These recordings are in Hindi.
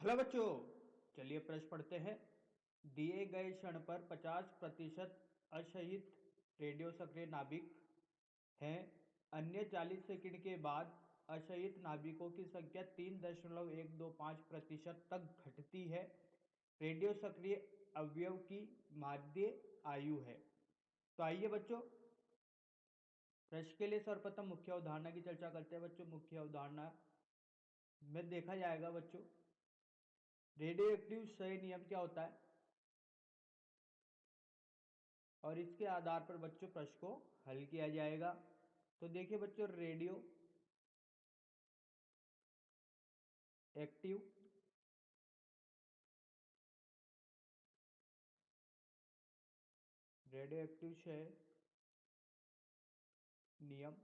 हेलो बच्चों, चलिए प्रश्न पढ़ते हैं। दिए गए क्षण पर 50% अशहित रेडियो सक्रिय नाभिक हैं। अन्य 40 सेकंड के बाद अशहित नाभिकों की संख्या 3.125% तक घटती है। रेडियो सक्रिय अवयव की माध्य आयु है। तो आइए बच्चों, प्रश्न के लिए सर्वप्रथम मुख्य अवधारणा की चर्चा करते हैं। बच्चों, मुख्य अवधारणा में देखा जाएगा बच्चों, रेडियो एक्टिव क्षय नियम क्या होता है और इसके आधार पर बच्चों प्रश्न को हल किया जाएगा। तो देखिए बच्चों, रेडियो एक्टिव क्षय नियम।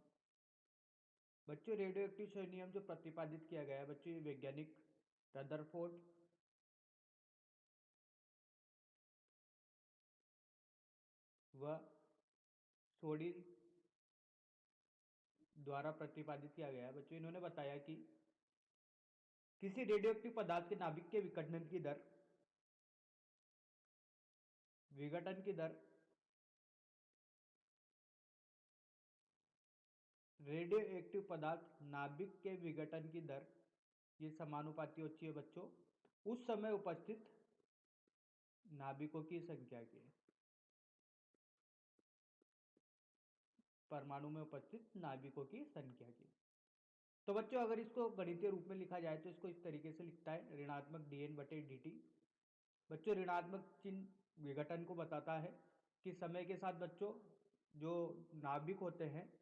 बच्चों, रेडियो एक्टिव क्षय नियम जो प्रतिपादित किया गया है बच्चों, ये वैज्ञानिक रदरफोर्ड व सोडी द्वारा प्रतिपादित किया गया है। बच्चों, इन्होंने बताया कि किसी रेडियोएक्टिव पदार्थ के नाभिक के विघटन की दर रेडियो एक्टिव पदार्थ नाभिक के विघटन की दर ये समानुपाती होती है बच्चों उस समय उपस्थित नाभिकों की संख्या के, परमाणु में उपस्थित नाभिकों की संख्या की। तो बच्चों, अगर इसको गणितीय रूप में लिखा जाए तो इसको इस तरीके से लिखता है, ऋणात्मक dn बटे dt। बच्चों, ऋणात्मक चिन्ह विघटन को बताता है कि समय के साथ बच्चों जो नाभिक होते हैं,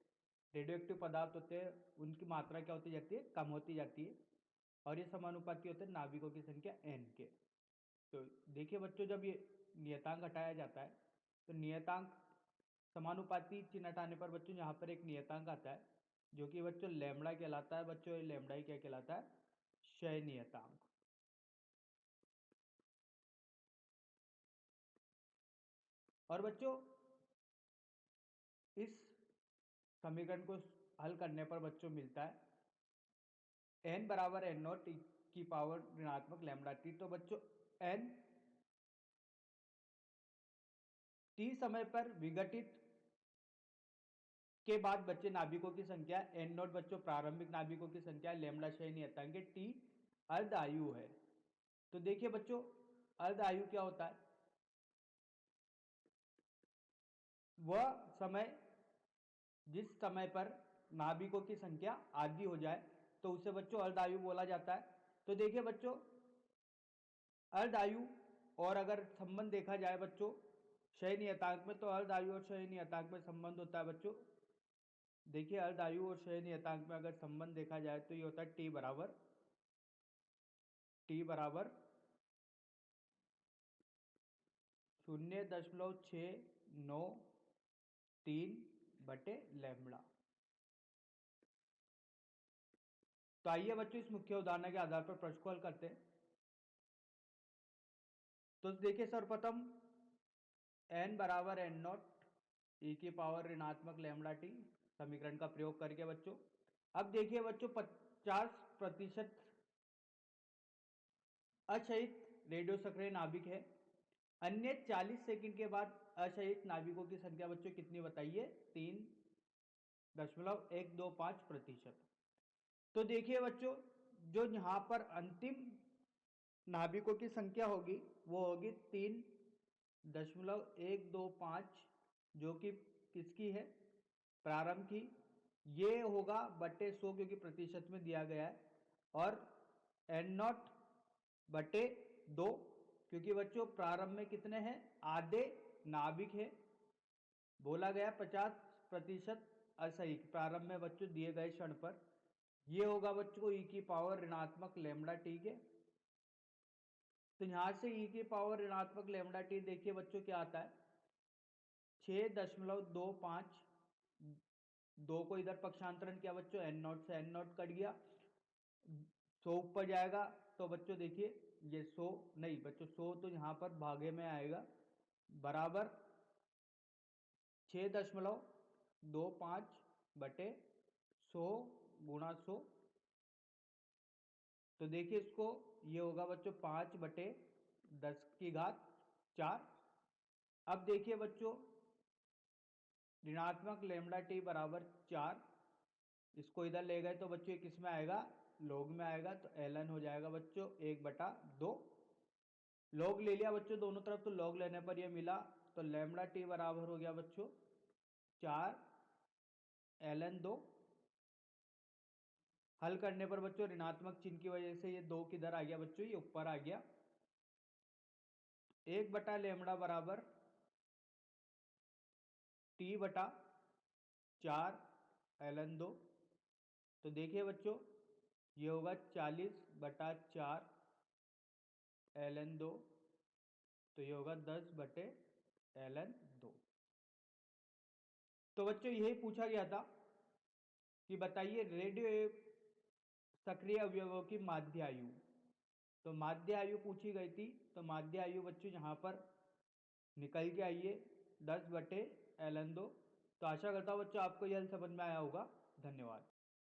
रेडियो एक्टिव पदार्थ होते हैं, उनकी मात्रा क्या होती जाती है, कम होती जाती है और ये समानुपाती होते हैं नाभिकों की संख्या n के। तो देखिए बच्चों, जब ये नियतांक हटाया जाता है तो नियतांक समानुपाती चिन्ह हटाने पर बच्चों यहाँ पर एक नियतांक आता है जो कि बच्चों लैम्बडा कहलाता है। बच्चों, ये लैम्बडा ही क्या कहलाता है, क्षय नियतांक। और बच्चों, इस समीकरण को हल करने पर बच्चों मिलता है n बराबर एन नॉट की पावर ऋणात्मक लैम्बडा टी। तो बच्चों n t समय पर विघटित के बाद बच्चे नाभिकों की संख्या, एन नॉट बच्चों प्रारंभिक नाभिकों की संख्या, लैम्बडा क्षय नियतांक, टी अर्ध आयु है। तो देखिए बच्चों, अर्ध आयु क्या होता है, वह समय जिस समय पर नाभिकों की संख्या आधी हो जाए तो उसे बच्चों अर्ध आयु बोला जाता है। तो देखिए बच्चों, अर्ध आयु और अगर संबंध देखा जाए बच्चों क्षय नियतांक में, तो अर्ध आयु और क्षय नियतांक में संबंध होता है बच्चों। देखिए, अर्ध आयु और क्षय नियतांक में अगर संबंध देखा जाए तो ये होता है टी बराबर 0.693 बटे लैम्बडा। तो आइए बच्चों, इस मुख्य उदाहरण के आधार पर प्रश्न को हल करते हैं। तो देखिए सर्वप्रथम n बराबर एन नॉट ई की पावर ऋणात्मक लैम्बडा टी समीकरण का प्रयोग करके बच्चों, अब देखिए बच्चों 50% अक्षयित रेडियो सक्रिय नाभिक है। अन्य 40 सेकंड के बाद अक्षयित नाभिकों की संख्या बच्चों कितनी बताइए, 3.125%। तो देखिए बच्चों, जो यहां पर अंतिम नाभिकों की संख्या होगी वो होगी 3.125, जो कि किसकी है, प्रारंभ की। ये होगा बटे 100 क्योंकि प्रतिशत में दिया गया है, और एन नॉट बटे 2 क्योंकि बच्चों प्रारंभ में कितने हैं, आधे नाभिक है। बोला गया 50% असही प्रारंभ में बच्चों दिए गए क्षण पर, ये होगा बच्चों ई की पावर ऋणात्मक लैम्बडा टी के। तो यहां से ई की पावर ऋणात्मक लैम्बडा टी देखिए बच्चों क्या आता है, 6.25, 2 को इधर पक्षांतरण किया बच्चों, एन नॉट से एन नॉट कट गया, 100 ऊपर जाएगा तो बच्चों देखिए ये 100 नहीं बच्चों, 100 तो यहां पर भागे में आएगा, बराबर 6.25 बटे 100 गुणा 100। तो देखिए इसको ये होगा बच्चों 5/10⁴। अब देखिए बच्चों, ऋणात्मक लैम्ब्डा टी बराबर 4, इसको इधर ले गए तो बच्चों ये किस में आएगा, लॉग में आएगा, तो ln हो जाएगा बच्चों 1/2। लॉग ले लिया बच्चों दोनों तरफ, तो लॉग लेने पर ये मिला, तो लैम्ब्डा टी बराबर हो गया बच्चों 4 ln 2। हल करने पर बच्चों ऋणात्मक चिन्ह की वजह से ये 2 किधर आ गया बच्चों, ये ऊपर आ गया। 1/λ बराबर T/4 ln 2। तो देखिए बच्चों, ये होगा 40/4 ln 2, तो ये होगा 10/ln 2। तो बच्चों यही पूछा गया था कि बताइए रेडियो सक्रिय अवयवों की माध्य आयु। तो माध्य आयु पूछी गई थी, तो माध्य आयु बच्चों यहाँ पर निकल के आइए 10/ln 2। तो आशा करता हूँ बच्चों आपको यह समझ में आया होगा। धन्यवाद।